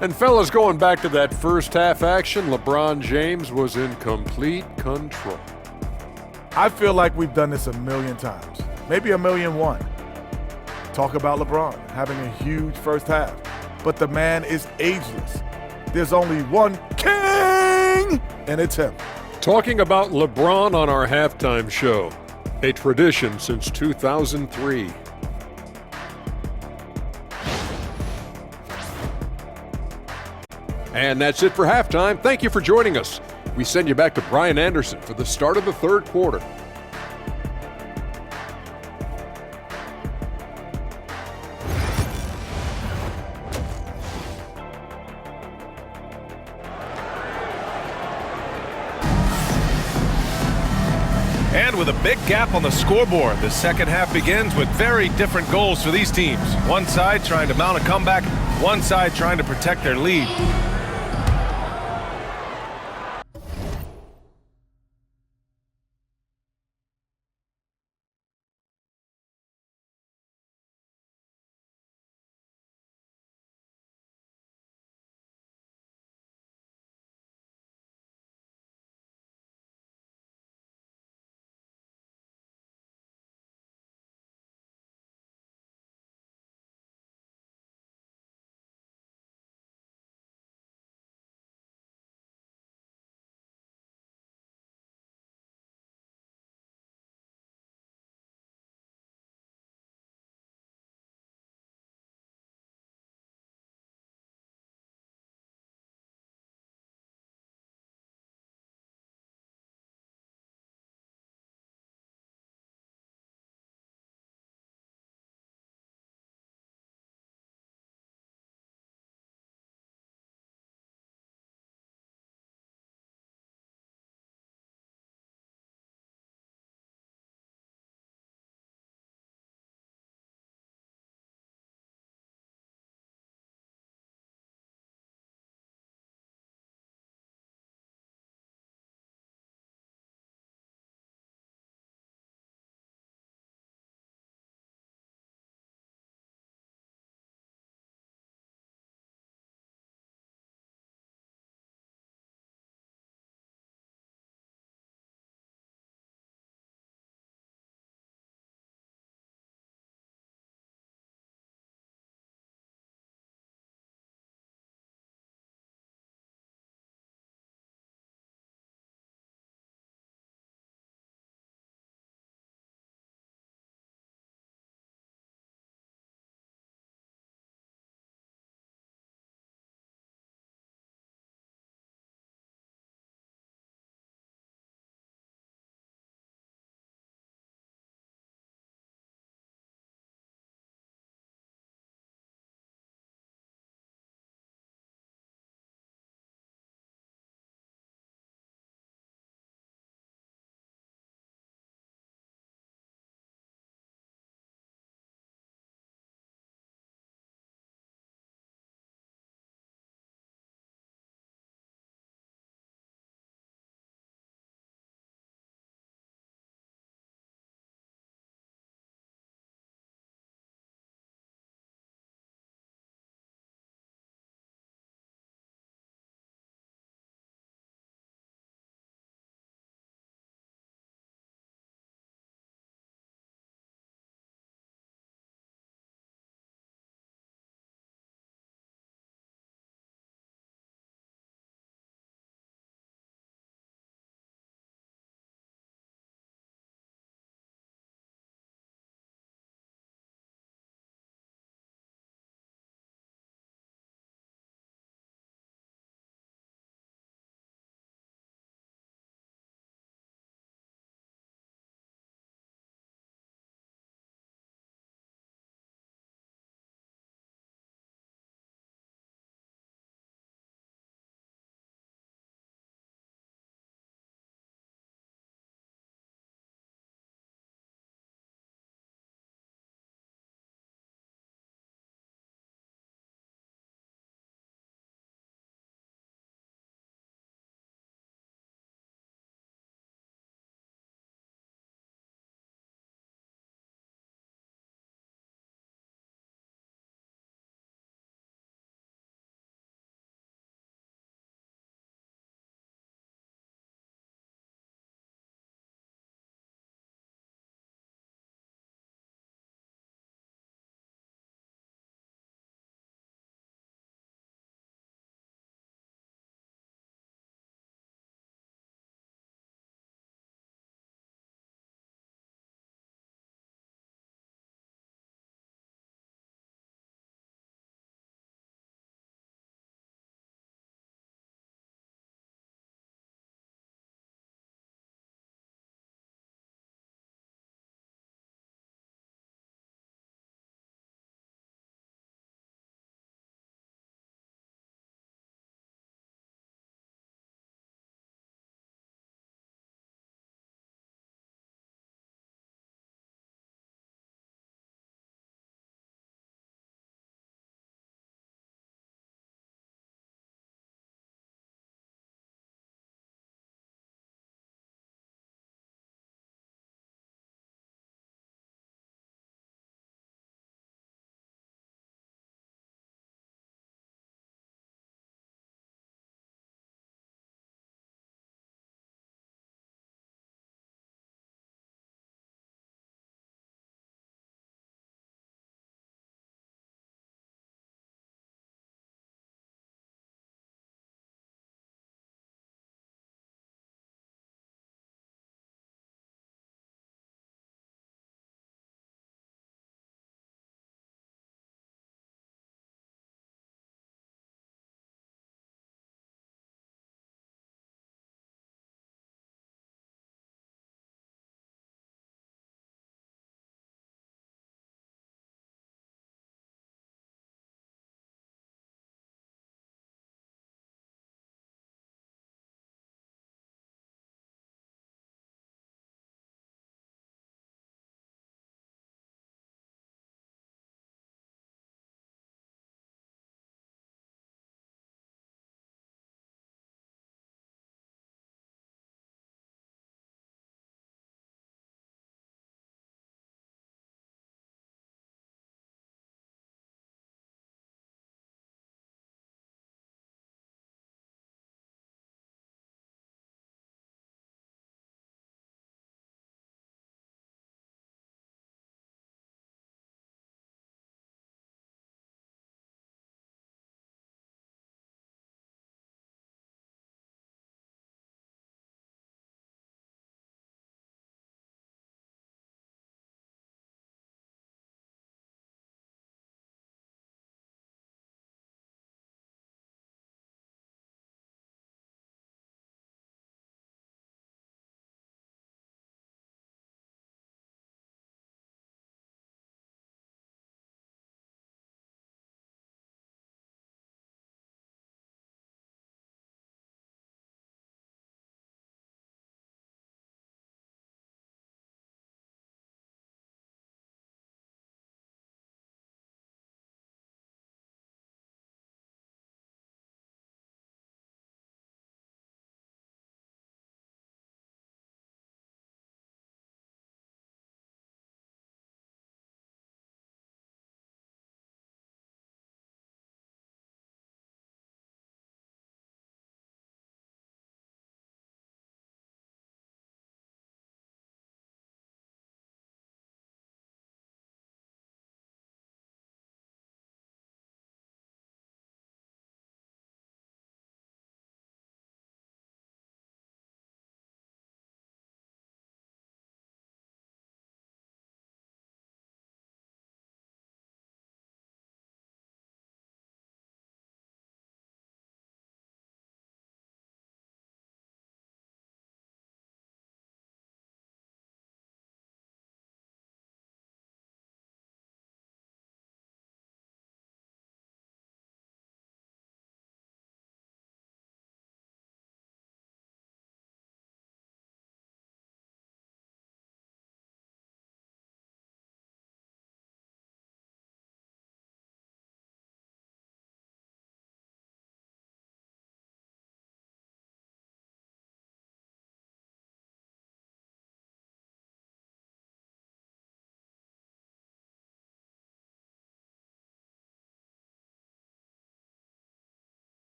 And fellas, going back to that first half action, LeBron James was in complete control. I feel like we've done this a million times, maybe a million one. Talk about LeBron having a huge first half, but the man is ageless. There's only one king, and it's him. Talking about LeBron on our halftime show, a tradition since 2003. And that's it for halftime. Thank you for joining us. We send you back to Brian Anderson for the start of the third quarter. And with a big gap on the scoreboard, the second half begins with very different goals for these teams. One side trying to mount a comeback, one side trying to protect their lead.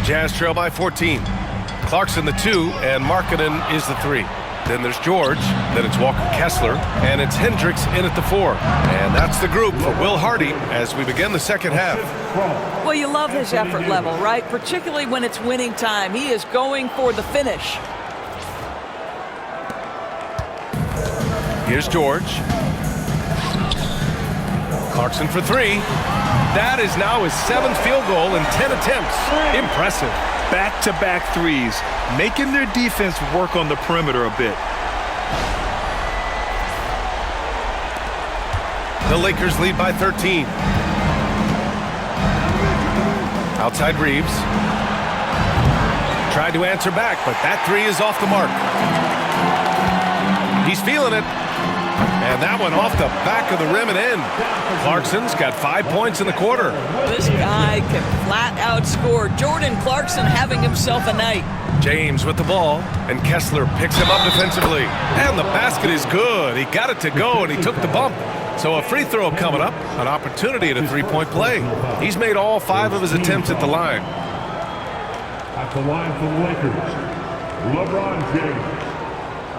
Jazz trail by 14. Clarkson the 2, and Markkanen is the 3. Then there's George, then it's Walker Kessler, and it's Hendricks in at the 4. And that's the group for Will Hardy as we begin the second half. Well, you love his effort level, right? Particularly when it's winning time. He is going for the finish. Here's George. Clarkson for 3. That is now his 7th field goal in 10 attempts. Impressive. Back-to-back threes, making their defense work on the perimeter a bit. The Lakers lead by 13. Outside Reeves. Tried to answer back, but that 3 is off the mark. He's feeling it. And that one off the back of the rim and in. Clarkson's got 5 points in the quarter. This guy can flat out score. Jordan Clarkson having himself a night. James with the ball, and Kessler picks him up defensively. And the basket is good. He got it to go, and he took the bump. So a free throw coming up, an opportunity at a three-point play. He's made all 5 of his attempts at the line. At the line for the Lakers, LeBron James.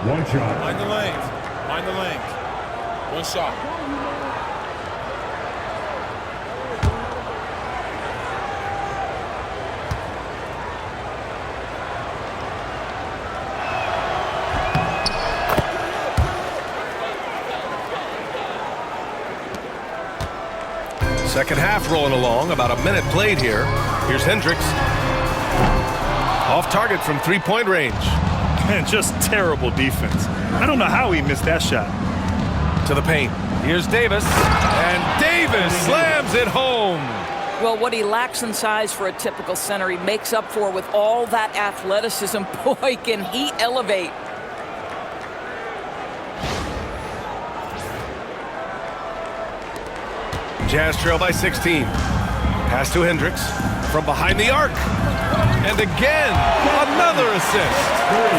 One shot. Mind the lanes. Mind the lanes. One shot. Second half rolling along, about a minute played here. Here's Hendricks. Off target from three-point range. Man, just terrible defense. I don't know how he missed that shot. To the paint. Here's Davis. And Davis slams it home. Well, what he lacks in size for a typical center, he makes up for with all that athleticism. Boy, can he elevate. Jazz trail by 16. Pass to Hendricks. From behind the arc. And again, another assist.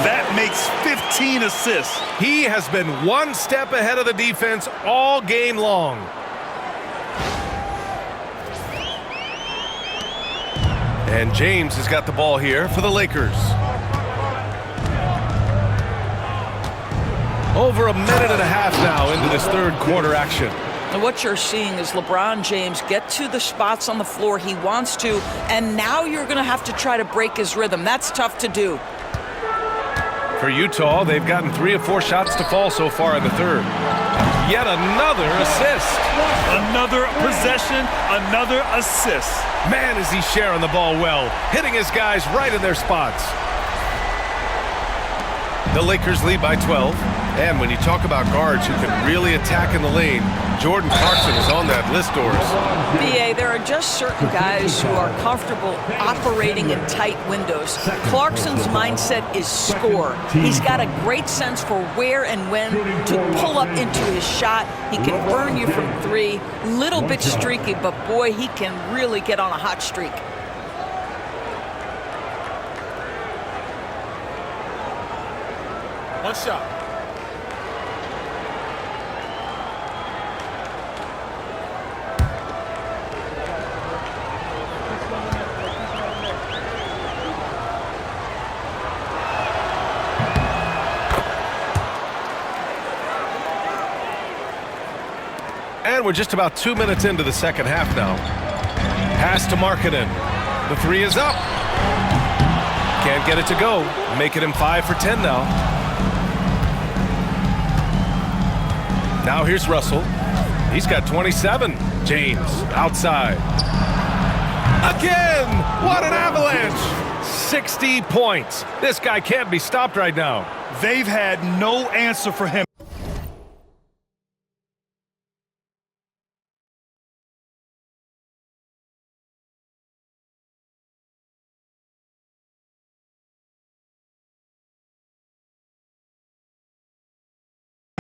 That makes 15 assists. He has been one step ahead of the defense all game long. And James has got the ball here for the Lakers. Over a minute and a half now into this third quarter action. And what you're seeing is LeBron James get to the spots on the floor he wants to, and now you're going to have to try to break his rhythm. That's tough to do. For Utah, they've gotten 3 of 4 shots to fall so far in the third. Yet another assist. Another possession, another assist. Man, is he sharing the ball well, hitting his guys right in their spots. The Lakers lead by 12. And when you talk about guards who can really attack in the lane, Jordan Clarkson is on that list, Doris. B.A., there are just certain guys who are comfortable operating in tight windows. Clarkson's mindset is score. He's got a great sense for where and when to pull up into his shot. He can burn you from 3. Little bit streaky, but boy, he can really get on a hot streak. One shot. And we're just about 2 minutes into the second half now. Pass to Markkanen. The 3 is up. Can't get it to go. Making him 5 for 10 now. Now here's Russell. He's got 27. James outside. Again! What an avalanche! 60 points. This guy can't be stopped right now. They've had no answer for him.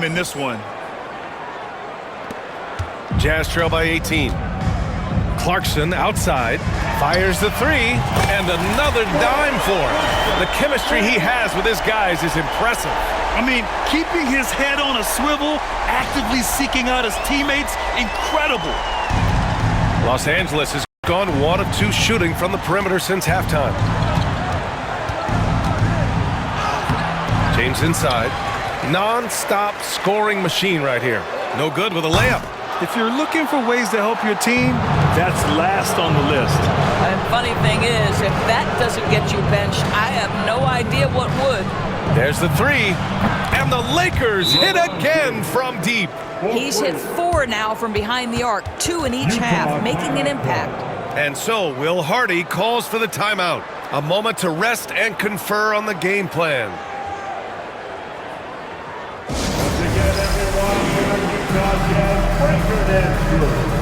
In this one. Jazz trail by 18. Clarkson outside, fires the 3, and another dime for him. The chemistry he has with his guys is impressive. I mean, keeping his head on a swivel, actively seeking out his teammates, incredible. Los Angeles is Gone 1 of 2 shooting from the perimeter since halftime. James inside. Non-stop scoring machine right here. No good with a layup. If you're looking for ways to help your team, that's last on the list. And funny thing is, if that doesn't get you benched, I have no idea what would. There's the 3. And the Lakers hit again from deep. He's hit 4 now from behind the arc, 2 in each half, making an impact. And so Will Hardy calls for the timeout. A moment to rest and confer on the game plan. Once again, everyone, we're going to broadcast Breaker Dance Crew.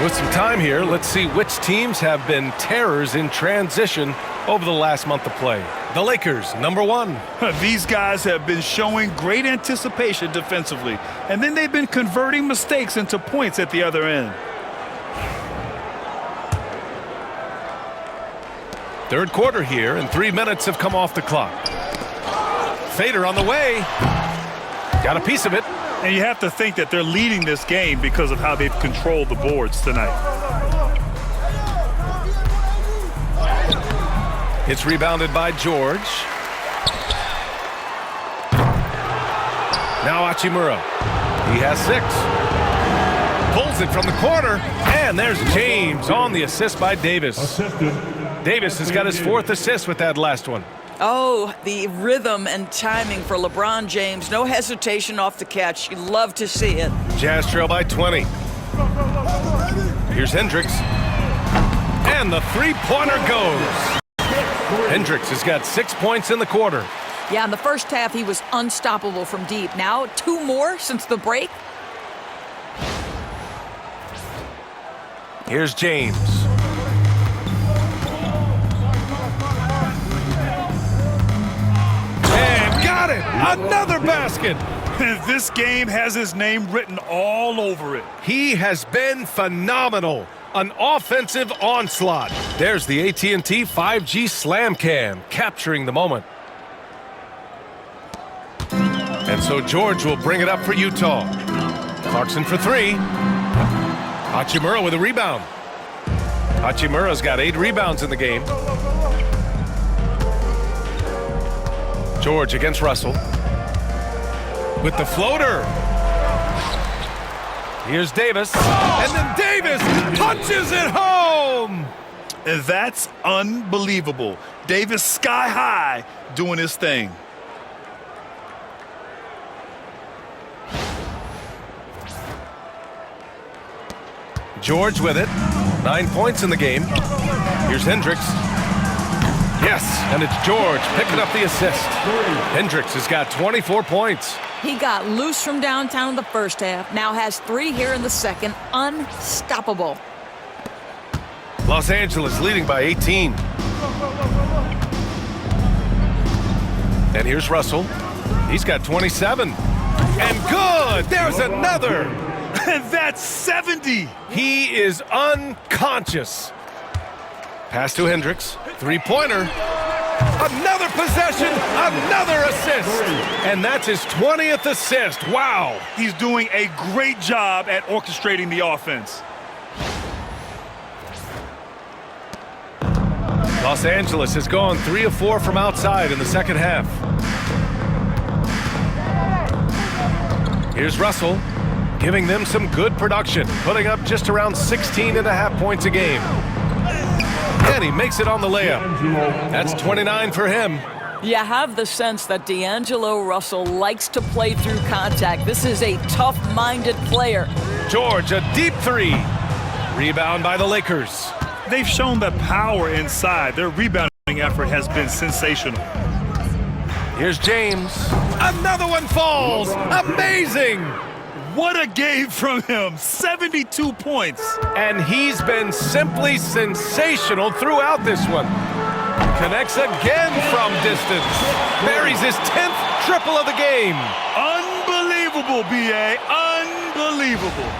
With some time here, let's see which teams have been terrors in transition over the last month of play. The Lakers, number 1. These guys have been showing great anticipation defensively, and then they've been converting mistakes into points at the other end. Third quarter here, and 3 minutes have come off the clock. Fader on the way. Got a piece of it. And you have to think that they're leading this game because of how they've controlled the boards tonight. It's rebounded by George. Now Hachimura. He has 6. Pulls it from the corner. And there's James on the assist by Davis. Davis has got his 4th assist with that last one. Oh, the rhythm and timing for LeBron James. No hesitation off the catch. You love to see it. Jazz trail by 20. Here's Hendricks. And the 3-pointer goes. Hendricks has got 6 points in the quarter. Yeah, in the first half, he was unstoppable from deep. Now, 2 more since the break. Here's James. Got it! Another basket! This game has his name written all over it. He has been phenomenal. An offensive onslaught. There's the AT&T 5G Slam Cam, capturing the moment. And so George will bring it up for Utah. Clarkson for 3. Hachimura with a rebound. Hachimura's got 8 rebounds in the game. George against Russell. With the floater. Here's Davis. And then Davis punches it home. And that's unbelievable. Davis sky high doing his thing. George with it. 9 points in the game. Here's Hendricks. Yes, and it's George picking up the assist. Hendricks has got 24 points. He got loose from downtown in the first half. Now has 3 here in the second. Unstoppable. Los Angeles leading by 18. And here's Russell. He's got 27. And good! There's another! And that's 70! He is unconscious. Pass to Hendricks. 3-pointer. Another possession, another assist. And that's his 20th assist. Wow. He's doing a great job at orchestrating the offense. Los Angeles has gone 3 of 4 from outside in the second half. Here's Russell, giving them some good production, putting up just around 16.5 points a game. And he makes it on the layup. That's 29 for him. You have the sense that D'Angelo Russell likes to play through contact. This is a tough-minded player. George, a deep three. Rebound by the Lakers. They've shown the power inside. Their rebounding effort has been sensational. Here's James. Another one falls. Amazing. What a game from him. 72 points. And he's been simply sensational throughout this one. Connects again from distance. Buries his 10th triple of the game. Unbelievable, B.A. Unbelievable.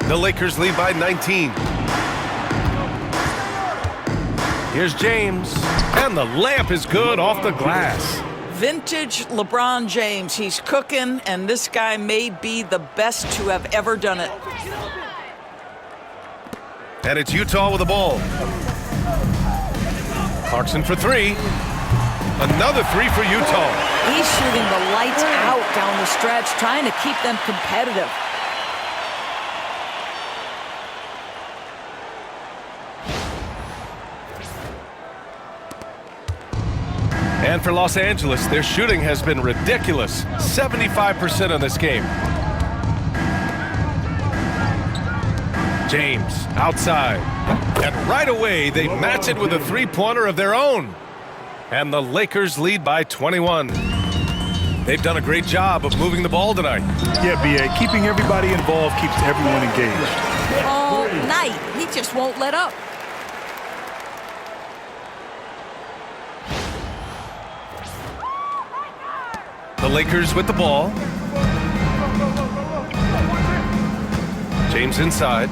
The Lakers lead by 19. Here's James. And the layup is good off the glass. Vintage LeBron James. He's cooking, and this guy may be the best to have ever done it. And it's Utah with the ball. Clarkson for three. Another three for Utah. He's shooting the lights out down the stretch, trying to keep them competitive. And for Los Angeles, their shooting has been ridiculous. 75% in this game. James outside. And right away, they match it with a three-pointer of their own. And the Lakers lead by 21. They've done a great job of moving the ball tonight. Yeah, B.A. Keeping everybody involved keeps everyone engaged. All night. He just won't let up. The Lakers with the ball. James inside.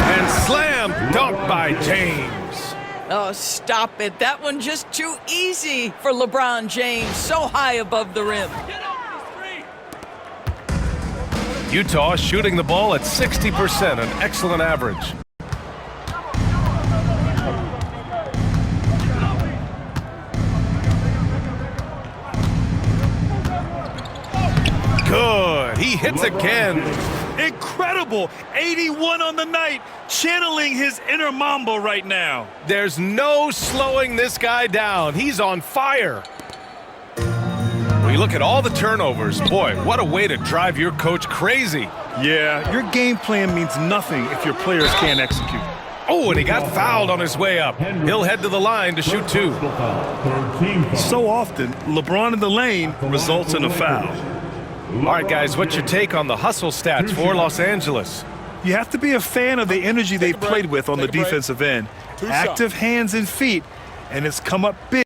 And slam dunk by James. Oh, stop it. That one just too easy for LeBron James. So high above the rim. Utah shooting the ball at 60%, an excellent average. Good. He hits again. Incredible. 81 on the night. Channeling his inner Mamba right now. There's no slowing this guy down. He's on fire. When you look at all the turnovers, boy, what a way to drive your coach crazy. Yeah, your game plan means nothing if your players can't execute. Oh, and he got fouled on his way up. He'll head to the line to shoot two. So often, LeBron in the lane results in a foul. All right, guys, what's your take on the hustle stats for Los Angeles? You have to be a fan of the energy they've played with on the defensive end. Active hands and feet, and it's come up big.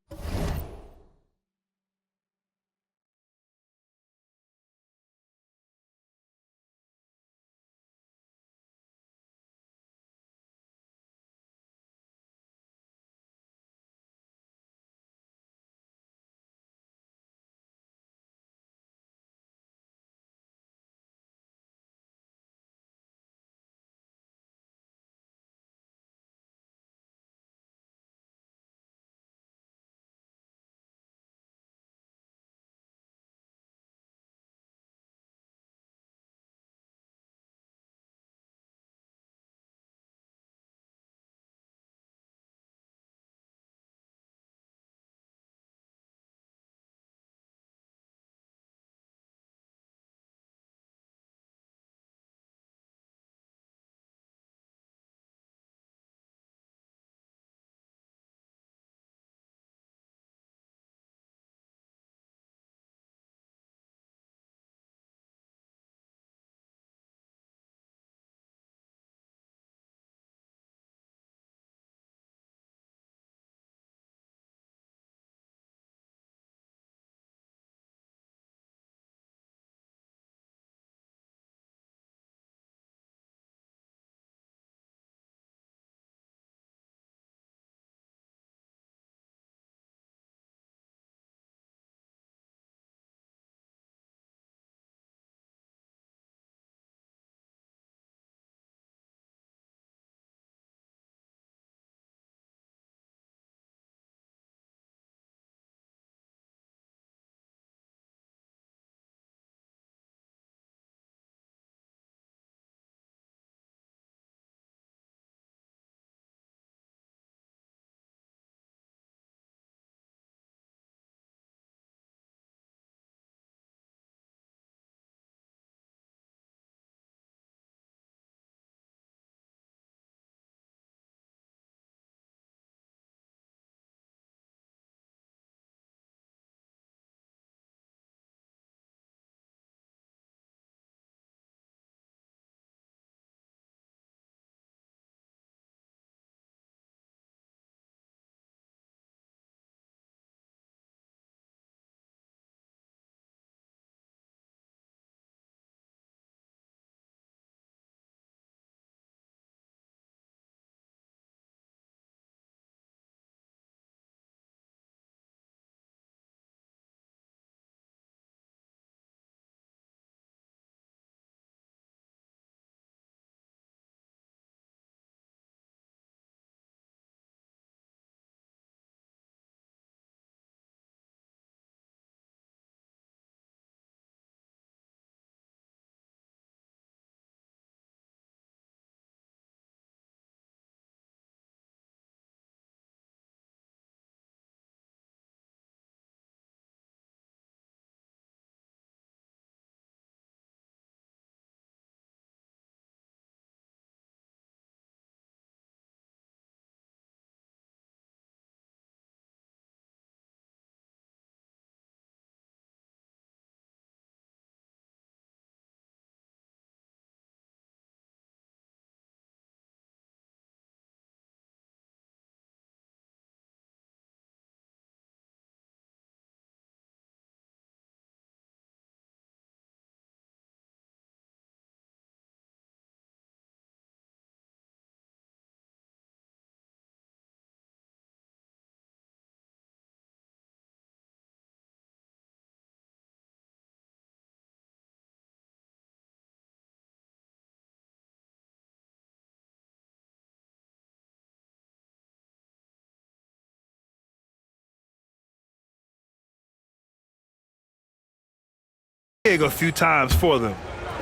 big a few times for them.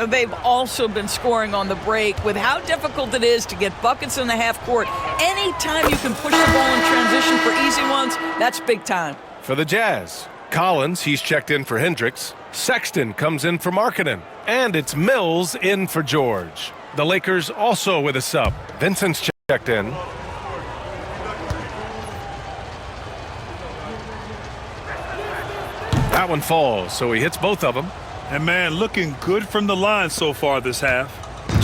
They've also been scoring on the break. With how difficult it is to get buckets in the half court, anytime you can push the ball in transition for easy ones, that's big time. For the Jazz, Collins, he's checked in for Hendricks. Sexton comes in for Markkanen. And it's Mills in for George. The Lakers also with a sub. Vincent's checked in. That one falls, so he hits both of them. And man, looking good from the line so far this half.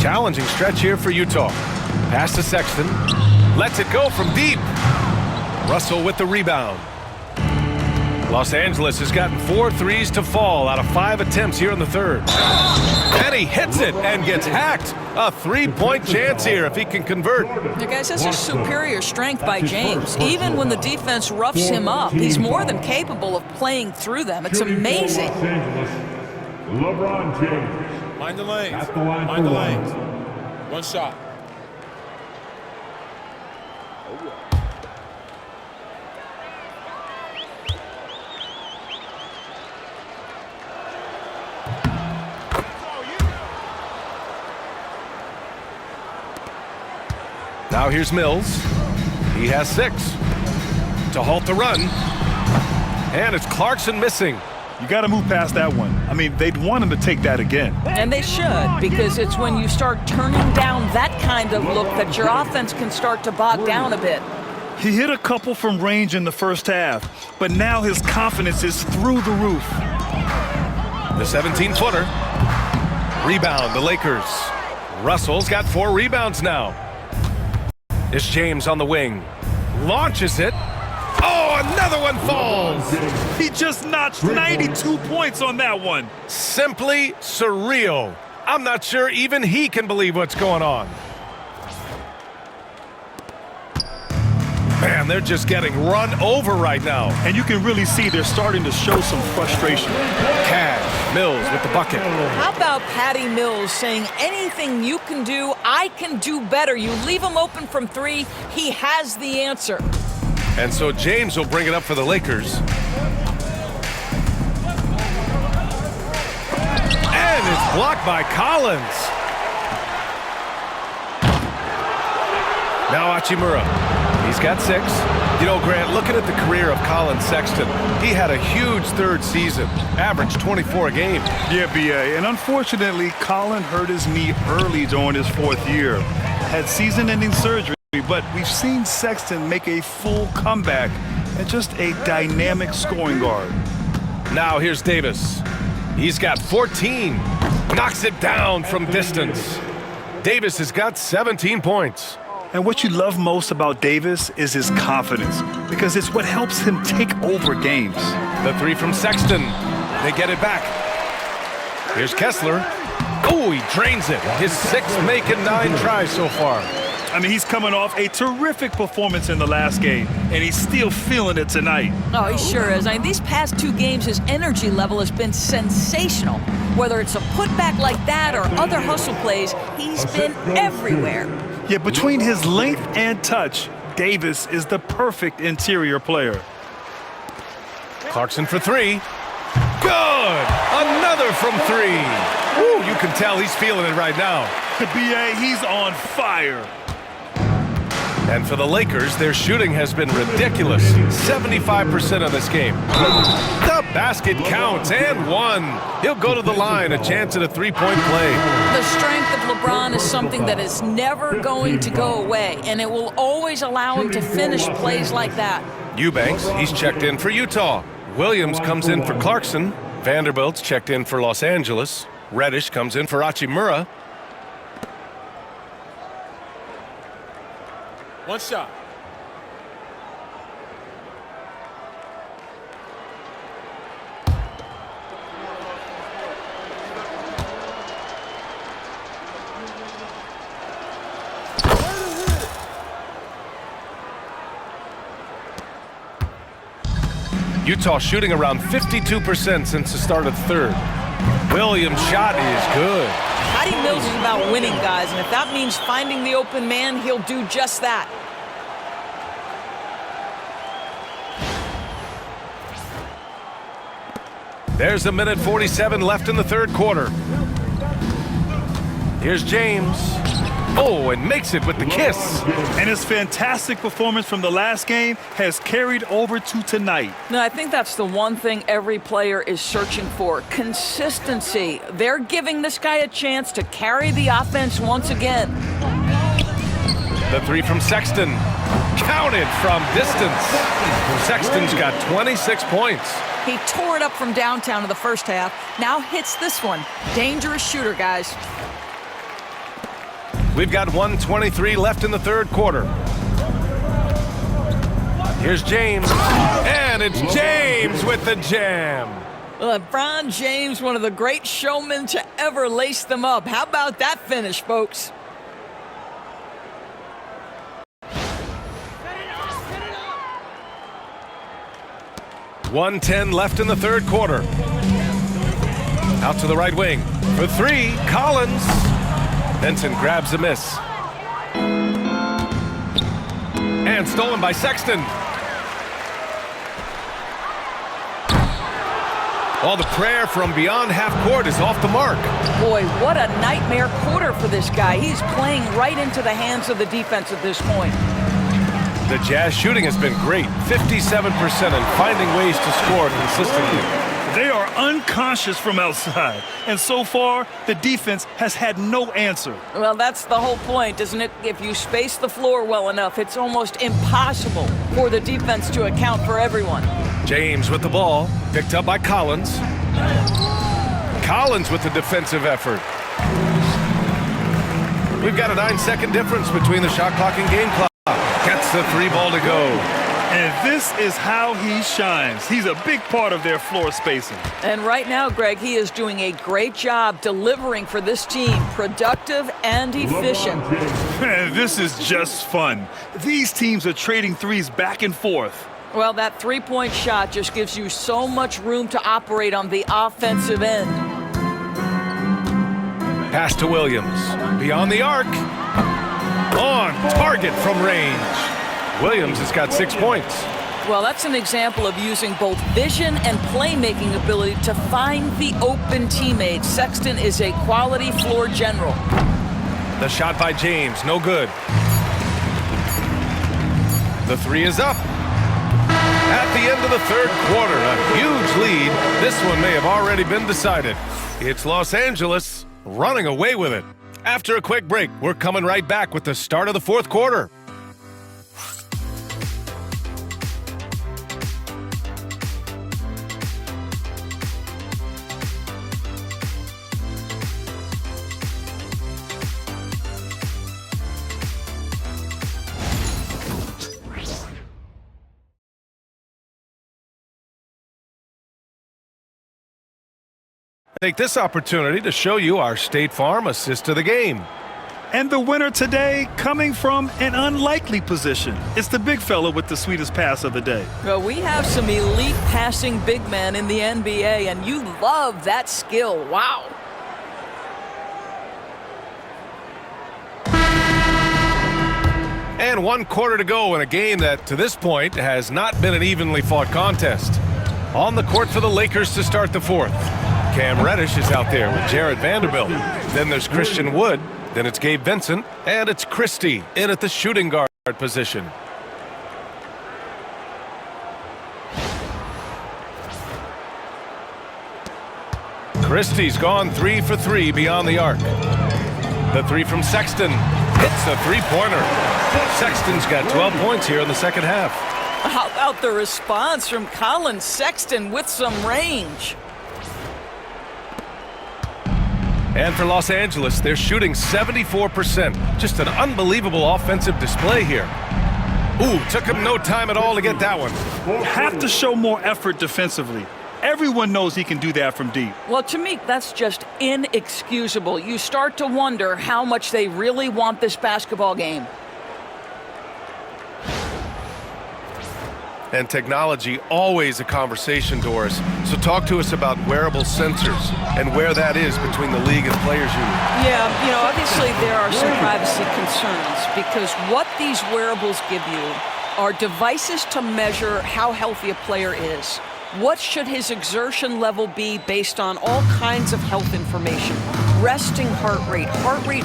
Challenging stretch here for Utah. Pass to Sexton. Lets it go from deep. Russell with the rebound. Los Angeles has gotten 4 threes to fall out of 5 attempts here in the third. And he hits it and gets hacked. A 3-point chance here if he can convert. You guys, that's a superior strength by James. Even when the defense roughs him up, he's more than capable of playing through them. It's amazing. Los Angeles, LeBron James. Mind the lanes. At the line Mind the for lanes. one. One shot. Now here's Mills. He has 6 to halt the run. And it's Clarkson missing. You got to move past that one. I mean, they'd want him to take that again. And they should, because it's when you start turning down that kind of look that your offense can start to bog down a bit. He hit a couple from range in the first half, but now his confidence is through the roof. The 17-footer. Rebound, the Lakers. Russell's got 4 rebounds now. It's James on the wing. Launches it. Oh, another one falls. He just notched 92 points on that one. Simply surreal. I'm not sure even he can believe what's going on. Man, they're just getting run over right now. And you can really see they're starting to show some frustration. Cash, Mills with the bucket. How about Patty Mills saying, anything you can do, I can do better. You leave him open from 3, he has the answer. And so James will bring it up for the Lakers. And it's blocked by Collins. Now Hachimura. He's got 6. You know, Grant, looking at the career of Colin Sexton, he had a huge third season, averaged 24 a game. Yeah, B.A. And unfortunately, Colin hurt his knee early during his 4th year. Had season-ending surgery, but we've seen Sexton make a full comeback and just a dynamic scoring guard. Now here's Davis. He's got 14. Knocks it down from distance. Davis has got 17 points. And what you love most about Davis is his confidence, because it's what helps him take over games. The 3 from Sexton. They get it back. Here's Kessler. Oh, he drains it. His 6th making 9 tries so far. I mean, he's coming off a terrific performance in the last game, and he's still feeling it tonight. Oh, he sure is. I mean, these past 2 games, his energy level has been sensational. Whether it's a putback like that or other hustle plays, he's been everywhere. Yeah, between his length and touch, Davis is the perfect interior player. Clarkson for 3. Good! Another from 3. Woo, you can tell he's feeling it right now. B.A., he's on fire. And for the Lakers, their shooting has been ridiculous. 75% of this game. The basket counts, and 1. He'll go to the line, a chance at a 3-point play. The strength of LeBron is something that is never going to go away, and it will always allow him to finish plays like that. Eubanks, he's checked in for Utah. Williams comes in for Clarkson. Vanderbilt's checked in for Los Angeles. Reddish comes in for Hachimura. One shot. Utah shooting around 52% since the start of third. Williams' shot is good. Patty Mills is about winning, guys, and if that means finding the open man, he'll do just that. There's 1:47 left in the third quarter. Here's James. Oh, and makes it with the kiss. And his fantastic performance from the last game has carried over to tonight. No, I think that's the one thing every player is searching for. Consistency. They're giving this guy a chance to carry the offense once again. The three from Sexton. Counted from distance. Sexton's got 26 points. He tore it up from downtown in the first half. Now hits this one. Dangerous shooter, guys. We've got 1:23 left in the third quarter. Here's James. And it's James with the jam. LeBron James, one of the great showmen to ever lace them up. How about that finish, folks? .110 left in the third quarter. Out to the right wing. For three, Collins. Benson grabs a miss. And stolen by Sexton. All the prayer from beyond half court is off the mark. Boy, what a nightmare quarter for this guy. He's playing right into the hands of the defense at this point. The Jazz shooting has been great, 57%, and finding ways to score consistently. They are unconscious from outside, and so far, the defense has had no answer. Well, that's the whole point, isn't it? If you space the floor well enough, it's almost impossible for the defense to account for everyone. James with the ball, picked up by Collins. Collins with the defensive effort. We've got a 9-second difference between the shot clock and game clock. Gets the three ball to go. And this is how he shines. He's a big part of their floor spacing. And right now, Greg, he is doing a great job delivering for this team, productive and efficient. Man, this is just fun. These teams are trading threes back and forth. Well, that three-point shot just gives you so much room to operate on the offensive end. Pass to Williams. Beyond the arc. On target from range. Williams has got 6 points. Well, that's an example of using both vision and playmaking ability to find the open teammates. Sexton is a quality floor general. The shot by James, no good. The three is up. At the end of the third quarter, a huge lead. This one may have already been decided. It's Los Angeles running away with it. After a quick break, we're coming right back with the start of the fourth quarter. Take this opportunity to show you our State Farm assist to the game. And the winner today coming from an unlikely position. It's the big fella with the sweetest pass of the day. Well, we have some elite passing big men in the NBA, and you love that skill. Wow. And 1 quarter to go in a game that, to this point, has not been an evenly fought contest. On the court for the Lakers to start the fourth. Cam Reddish is out there with Jared Vanderbilt. Then there's Christian Wood. Then it's Gabe Vincent. And it's Christie in at the shooting guard position. Christie's gone 3 for 3 beyond the arc. The three from Sexton. Hits a three-pointer. Sexton's got 12 points here in the second half. How about the response from Colin Sexton with some range? And for Los Angeles, they're shooting 74%. Just an unbelievable offensive display here. Ooh, took him no time at all to get that one. Have to show more effort defensively. Everyone knows he can do that from deep. Well, to me, that's just inexcusable. You start to wonder how much they really want this basketball game. And technology, always a conversation, Doris. So talk to us about wearable sensors and where that is between the league and players union. Yeah, obviously there are some privacy concerns because what these wearables give you are devices to measure how healthy a player is. What should his exertion level be based on all kinds of health information? Resting heart rate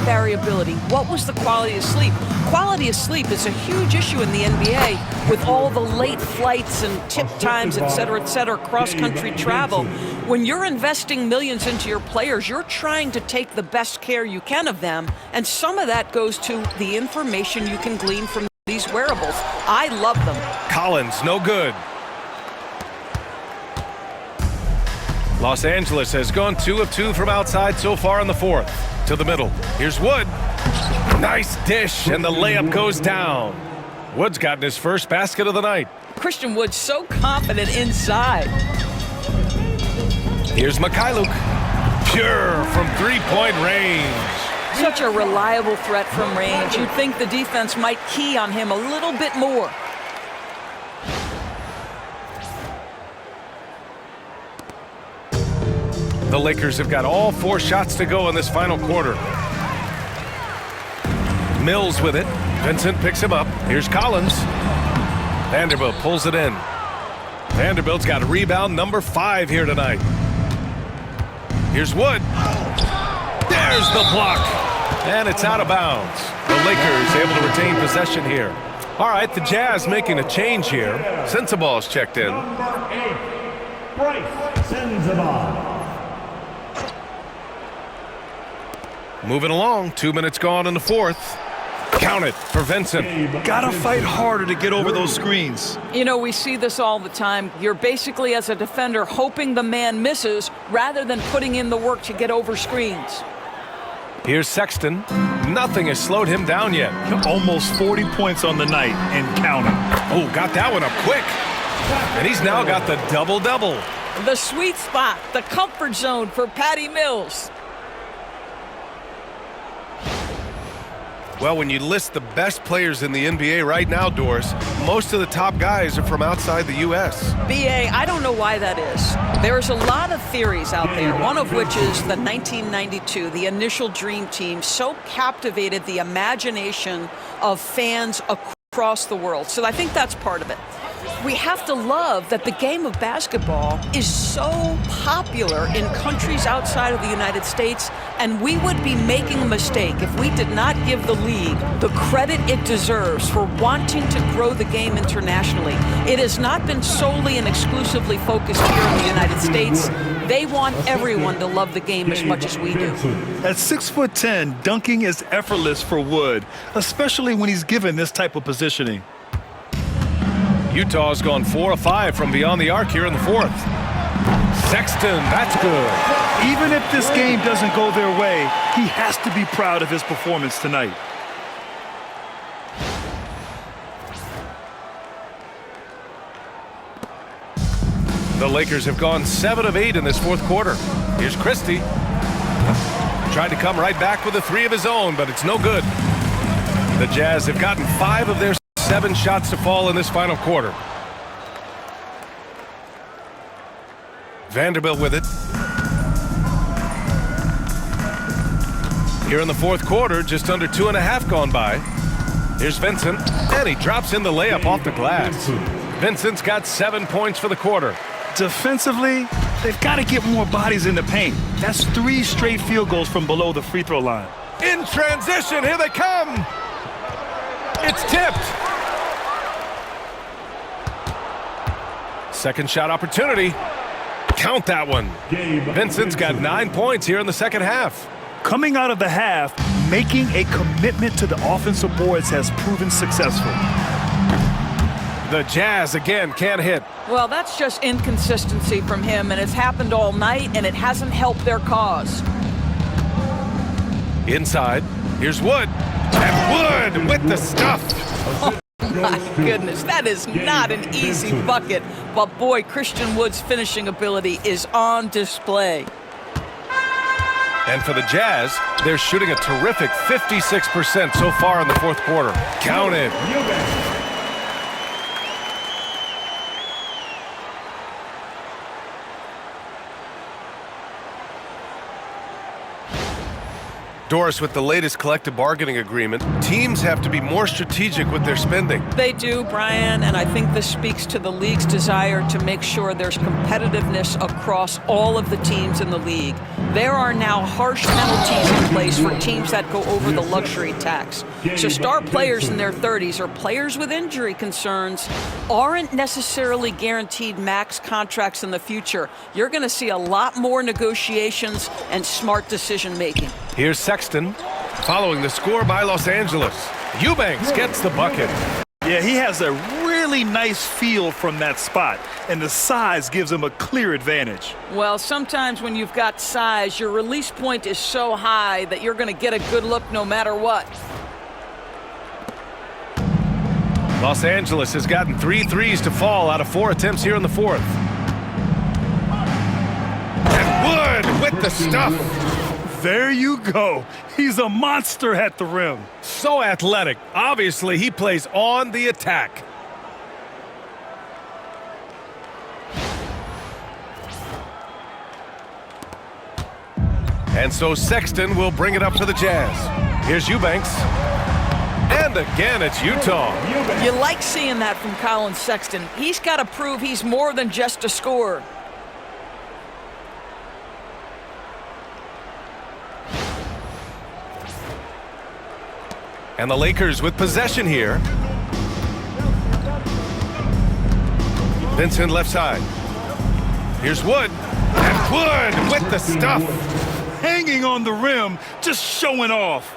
variability. What was the quality of sleep? Quality of sleep is a huge issue in the NBA with all the late flights and tip times, et cetera, cross-country travel. When you're investing millions into your players, you're trying to take the best care you can of them, and some of that goes to the information you can glean from these wearables. I love them. Collins, no good. Los Angeles has gone 2 of 2 from outside so far in the fourth. To the middle. Here's Wood. Nice dish, and the layup goes down. Wood's gotten his first basket of the night. Christian Wood so confident inside. Here's Mikhailuk. Pure from three-point range. Such a reliable threat from range. You'd think the defense might key on him a little bit more. The Lakers have got all 4 shots to go in this final quarter. Mills with it. Vincent picks him up. Here's Collins. Vanderbilt pulls it in. Vanderbilt's got rebound number 5 here tonight. Here's Wood. There's the block. And it's out of bounds. The Lakers able to retain possession here. All right, the Jazz making a change here. Sensabaugh's checked in. Number 8, Bryce Sensabaugh. Moving along, 2 minutes gone in the fourth. Count it for Vincent. Gotta fight harder to get over those screens. You know, we see this all the time. You're basically, as a defender, hoping the man misses rather than putting in the work to get over screens. Here's Sexton. Nothing has slowed him down yet. Almost 40 points on the night and counting. Oh, got that one up quick. And he's now got the double-double. The sweet spot, the comfort zone for Patty Mills. Well, when you list the best players in the NBA right now, Doris, most of the top guys are from outside the U.S. BA, I don't know why that is. There's a lot of theories out there, one of which is the 1992, the initial Dream Team, so captivated the imagination of fans across the world. So I think that's part of it. We have to love that the game of basketball is so popular in countries outside of the United States, and we would be making a mistake if we did not give the league the credit it deserves for wanting to grow the game internationally. It has not been solely and exclusively focused here in the United States. They want everyone to love the game as much as we do. At 6'10", dunking is effortless for Wood, especially when he's given this type of positioning. Utah's gone 4 of 5 from beyond the arc here in the fourth. Sexton, that's good. Even if this game doesn't go their way, he has to be proud of his performance tonight. The Lakers have gone 7 of 8 in this fourth quarter. Here's Christie. Tried to come right back with a 3 of his own, but it's no good. The Jazz have gotten 5 of their 7 shots to fall in this final quarter. Vanderbilt with it. Here in the fourth quarter, just under 2.5 gone by. Here's Vincent, and he drops in the layup off the glass. Vincent's got 7 points for the quarter. Defensively, they've got to get more bodies in the paint. That's 3 straight field goals from below the free throw line. In transition, here they come. It's tipped. Second shot opportunity. Count that one. Vincent's got 9 points here in the second half. Coming out of the half, making a commitment to the offensive boards has proven successful. The Jazz again can't hit. Well, that's just inconsistency from him, and it's happened all night, and it hasn't helped their cause. Inside, here's Wood. And Wood with the stuff. My goodness, that is not an easy bucket. But boy, Christian Wood's finishing ability is on display. And for the Jazz, they're shooting a terrific 56% so far in the fourth quarter. Count it. Doris, with the latest collective bargaining agreement, teams have to be more strategic with their spending. They do, Brian, and I think this speaks to the league's desire to make sure there's competitiveness across all of the teams in the league. There are now harsh penalties in place for teams that go over the luxury tax. So star players in their 30s or players with injury concerns aren't necessarily guaranteed max contracts in the future. You're going to see a lot more negotiations and smart decision-making. Here's Sexton, following the score by Los Angeles. Eubanks gets the bucket. Yeah, he has a really nice feel from that spot, and the size gives him a clear advantage. Well, sometimes when you've got size, your release point is so high that you're going to get a good look no matter what. Los Angeles has gotten 3 threes to fall out of 4 attempts here in the fourth. And Wood with the stuff. There you go. He's a monster at the rim. So athletic. Obviously, he plays on the attack. And so Sexton will bring it up for the Jazz. Here's Eubanks. And again, it's Utah. You like seeing that from Colin Sexton. He's got to prove he's more than just a scorer. And the Lakers with possession here. Vincent left side. Here's Wood. And Wood with the stuff. Hanging on the rim, just showing off.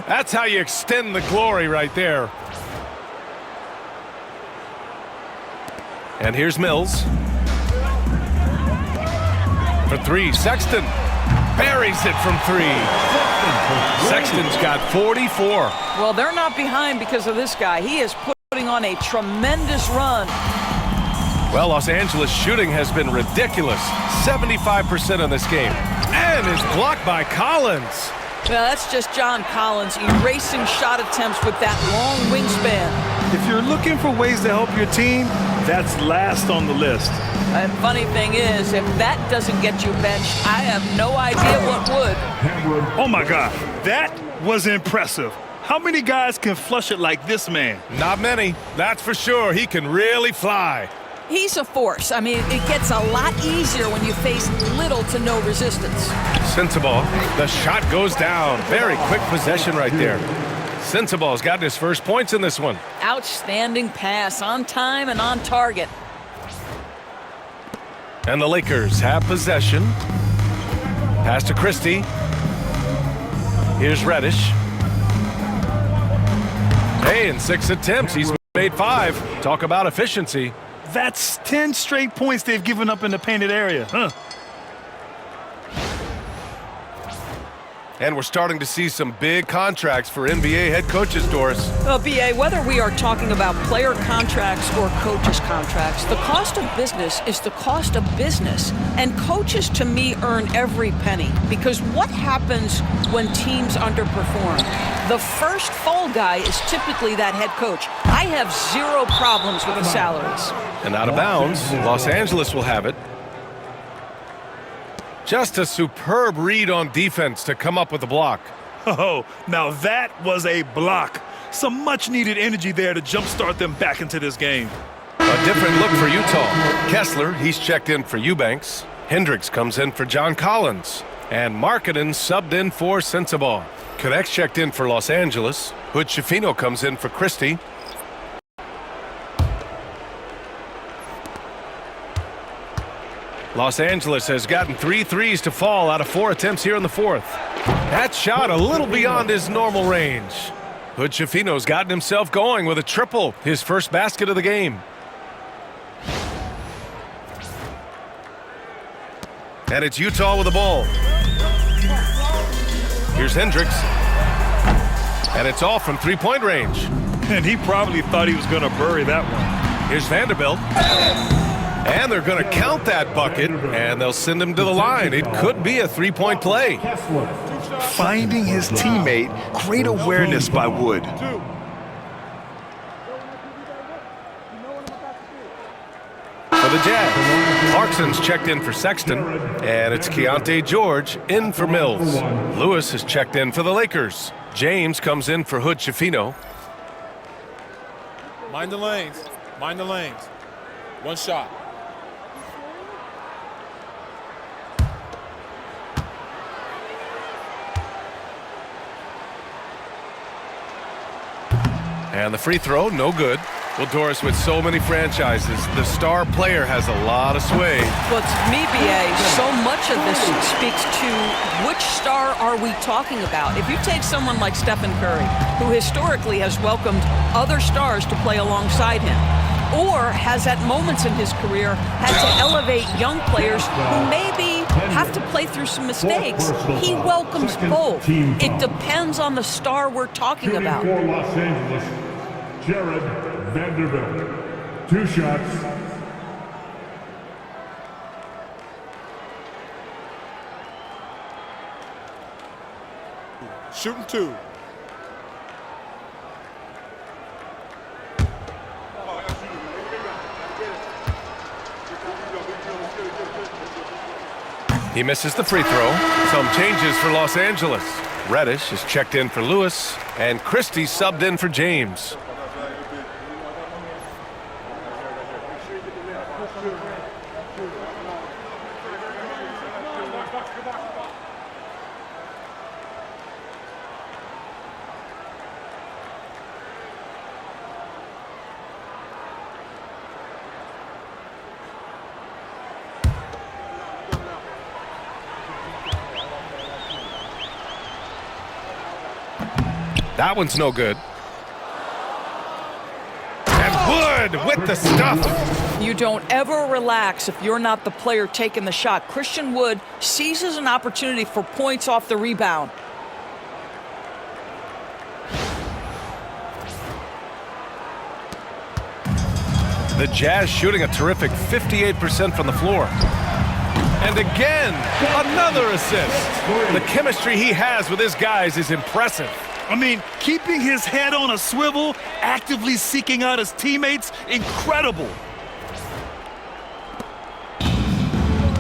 That's how you extend the glory right there. And here's Mills. For 3, Sexton buries it from 3. Sexton's got 44. Well, they're not behind because of this guy. He is putting on a tremendous run. Well, Los Angeles shooting has been ridiculous. 75% in this game. And is blocked by Collins. Well, that's just John Collins erasing shot attempts with that long wingspan. If you're looking for ways to help your team, that's last on the list. And funny thing is, if that doesn't get you benched, I have no idea what would. Oh my God, that was impressive. How many guys can flush it like this man? Not many, that's for sure. He can really fly. He's a force. I mean, it gets a lot easier when you face little to no resistance. Sensabaugh, the shot goes down. Very quick possession right there. Sensabaugh's gotten his first points in this one. Outstanding pass, on time and on target. And the Lakers have possession. Pass to Christie. Here's Reddish. Hey, in 6 attempts, he's made 5. Talk about efficiency. That's 10 straight points they've given up in the painted area, huh? And we're starting to see some big contracts for NBA head coaches, Doris. Well, B.A., whether we are talking about player contracts or coaches' contracts, the cost of business is the cost of business. And coaches, to me, earn every penny. Because what happens when teams underperform? The first fall guy is typically that head coach. I have 0 problems with the salaries. And out of bounds, Los Angeles will have it. Just a superb read on defense to come up with a block. Oh, now that was a block. Some much-needed energy there to jumpstart them back into this game. A different look for Utah. Kessler, he's checked in for Eubanks. Hendricks comes in for John Collins. And Markkanen subbed in for Sensabaugh. Connects checked in for Los Angeles. Hood-Schifino comes in for Christie. Los Angeles has gotten 3 threes to fall out of 4 attempts here in the fourth. That shot a little beyond his normal range. Hood-Schifino's gotten himself going with a triple, his first basket of the game. And it's Utah with the ball. Here's Hendricks. And it's off from 3-point range. And he probably thought he was going to bury that one. Here's Vanderbilt. And they're going to count that bucket, and they'll send him to the line. It could be a 3-point play. Finding his teammate, great awareness by Wood. for the Jazz. Clarkson's checked in for Sexton, and it's Keontae George in for Mills. Lewis is checked in for the Lakers. James comes in for Hood Schifino. Mind the lanes. Mind the lanes. One shot. And the free throw, no good. Well, Doris, with so many franchises, the star player has a lot of sway. Well, to me, BA, so much of this speaks to which star are we talking about. If you take someone like Stephen Curry, who historically has welcomed other stars to play alongside him, or has at moments in his career had to elevate young players who maybe have to play through some mistakes, he welcomes both. It depends on the star we're talking about. For Los Angeles, Jared Vanderbilt. 2 shots. Shooting 2. He misses the free throw. Some changes for Los Angeles. Reddish is checked in for Lewis, and Christie subbed in for James. That one's no good. And Wood with the stuff. You don't ever relax if you're not the player taking the shot. Christian Wood seizes an opportunity for points off the rebound. The Jazz shooting a terrific 58% from the floor. And again, another assist. The chemistry he has with his guys is impressive. I mean, keeping his head on a swivel, actively seeking out his teammates, incredible.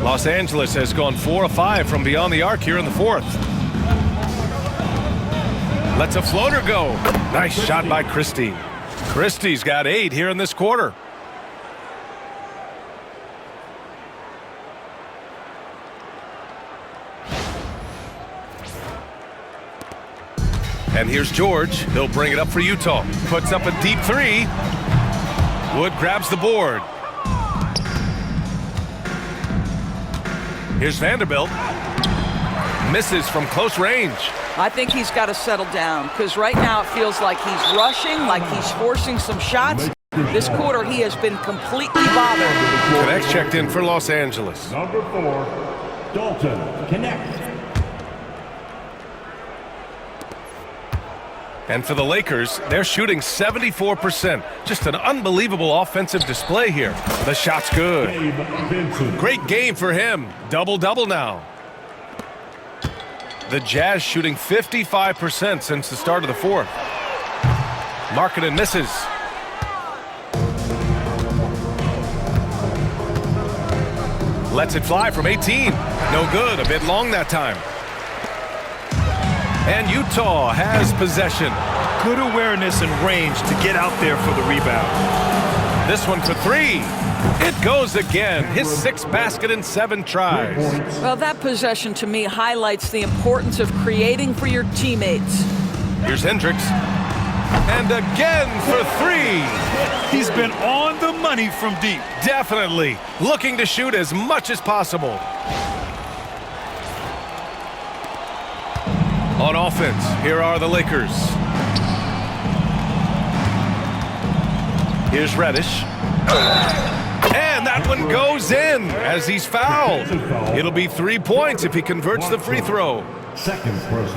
Los Angeles has gone 4 of 5 from beyond the arc here in the fourth. Lets a floater go. Nice shot by Christie. Christie's got 8 here in this quarter. And here's George. He'll bring it up for Utah. Puts up a deep 3. Wood grabs the board. Here's Vanderbilt. Misses from close range. I think he's got to settle down because right now it feels like he's rushing, like he's forcing some shots. This quarter he has been completely bothered. Connect's checked in for Los Angeles. Number 4, Dalton Connect. And for the Lakers, they're shooting 74%. Just an unbelievable offensive display here. The shot's good. Great game for him. Double-double now. The Jazz shooting 55% since the start of the fourth. Markkanen misses. Lets it fly from 18. No good. A bit long that time. And Utah has possession. Good awareness and range to get out there for the rebound. This one for 3. It goes again. His 6th basket in 7 tries. Well, that possession to me highlights the importance of creating for your teammates. Here's Hendricks. And again for 3. He's been on the money from deep. Definitely. Looking to shoot as much as possible. On offense, here are the Lakers. Here's Reddish. And that one goes in as he's fouled. It'll be 3 points if he converts the free throw.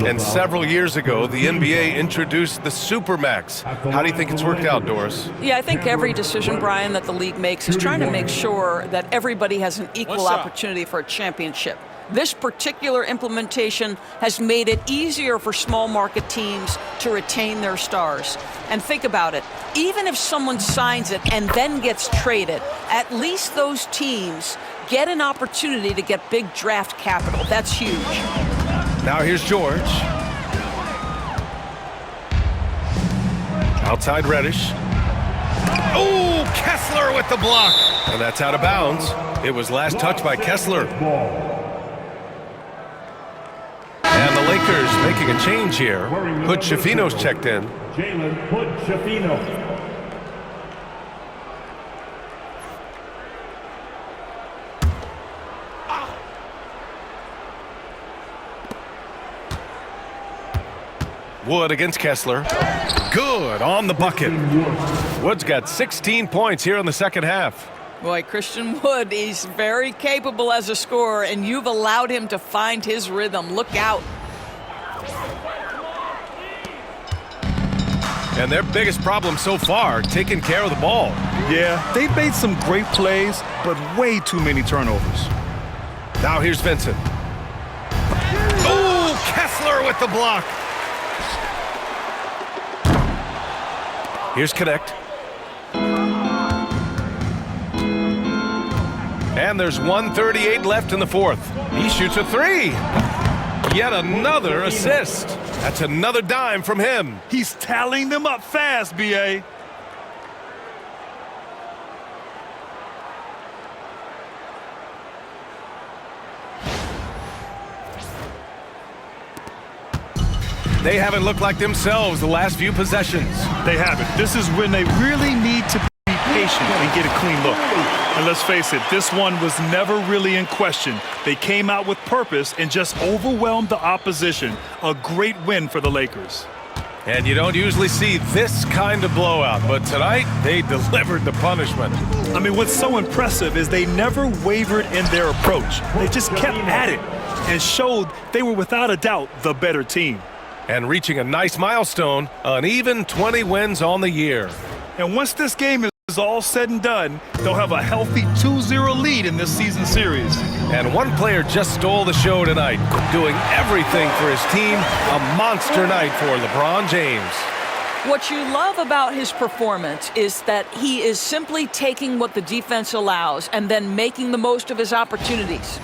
And several years ago, the NBA introduced the Supermax. How do you think it's worked out, Doris? Yeah, I think every decision, Brian, that the league makes is trying to make sure that everybody has an equal opportunity for a championship. This particular implementation has made it easier for small market teams to retain their stars. And think about it, even if someone signs it and then gets traded, at least those teams get an opportunity to get big draft capital. That's huge. Now here's George. Outside Reddish. Oh, Kessler with the block. And that's out of bounds. It was last touched by Kessler. And the Lakers making a change here. Hood-Schifino's checked in. Jalen Hood-Schifino. Wood against Kessler. Good on the bucket. Wood's got 16 points here in the second half. Boy, Christian Wood, he's very capable as a scorer, and you've allowed him to find his rhythm. Look out. And their biggest problem so far, taking care of the ball. Yeah, they've made some great plays, but way too many turnovers. Now here's Vincent. Oh, Kessler with the block. Here's Connect. And there's 1:38 left in the fourth. He shoots a three. Yet another assist. That's another dime from him. He's tallying them up fast, B.A. They haven't looked like themselves the last few possessions. They haven't. This is when they really need to be patient and get a clean look. And let's face it, this one was never really in question. They came out with purpose and just overwhelmed the opposition. A great win for the Lakers. And you don't usually see this kind of blowout, but tonight they delivered the punishment. I mean, what's so impressive is they never wavered in their approach. They just kept at it and showed they were without a doubt the better team. And reaching a nice milestone, an even 20 wins on the year. And once this game is all said and done, they'll have a healthy 2-0 lead in this season series. And one player just stole the show tonight, doing everything for his team. A monster night for LeBron James. What you love about his performance is that he is simply taking what the defense allows and then making the most of his opportunities.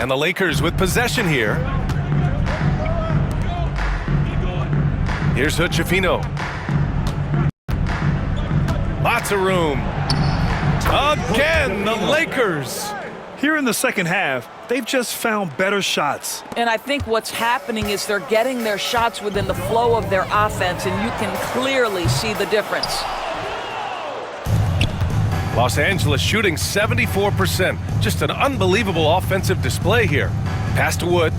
And the Lakers with possession here. Here's Hood-Schifino. Lots of room. Again, the Lakers. Here in the second half, they've just found better shots. And I think what's happening is they're getting their shots within the flow of their offense, and you can clearly see the difference. Los Angeles shooting 74%. Just an unbelievable offensive display here. Pass to Wood.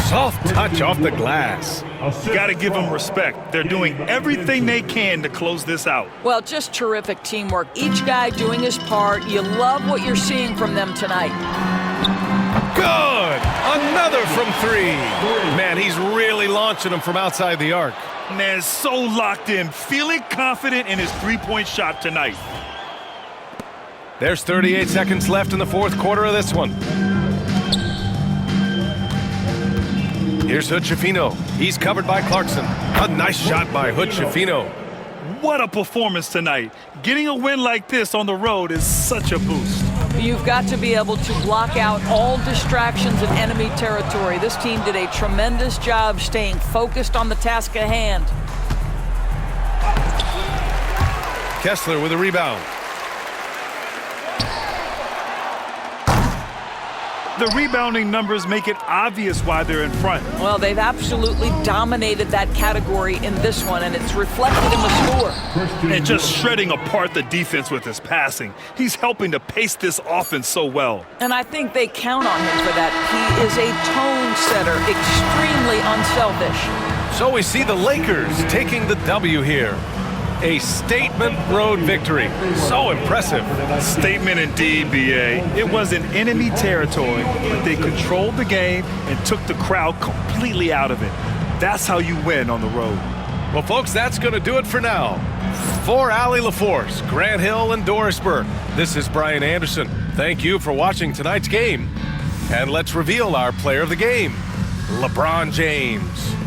Soft touch off the glass. You got to give them respect. They're doing everything they can to close this out. Well, just terrific teamwork. Each guy doing his part. You love what you're seeing from them tonight. Good! Another from three. Man, he's really launching them from outside the arc. Man, so locked in, feeling confident in his three-point shot tonight. There's 38 seconds left in the fourth quarter of this one. Here's Hood-Schifino. He's covered by Clarkson. A nice shot by Hood-Schifino. What a performance tonight. Getting a win like this on the road is such a boost. You've got to be able to block out all distractions in enemy territory. This team did a tremendous job staying focused on the task at hand. Kessler with a rebound. The rebounding numbers make it obvious why they're in front. Well, they've absolutely dominated that category in this one, and it's reflected in the score. And just shredding apart the defense with his passing. He's helping to pace this offense so well. And I think they count on him for that. He is a tone setter, extremely unselfish. So we see the Lakers taking the W here. A statement road victory. So impressive. Statement indeed, B.A. It was in enemy territory, but they controlled the game and took the crowd completely out of it. That's how you win on the road. Well, folks, that's going to do it for now. For Allie LaForce, Grant Hill, and Doris Burke, this is Brian Anderson. Thank you for watching tonight's game. And let's reveal our player of the game, LeBron James.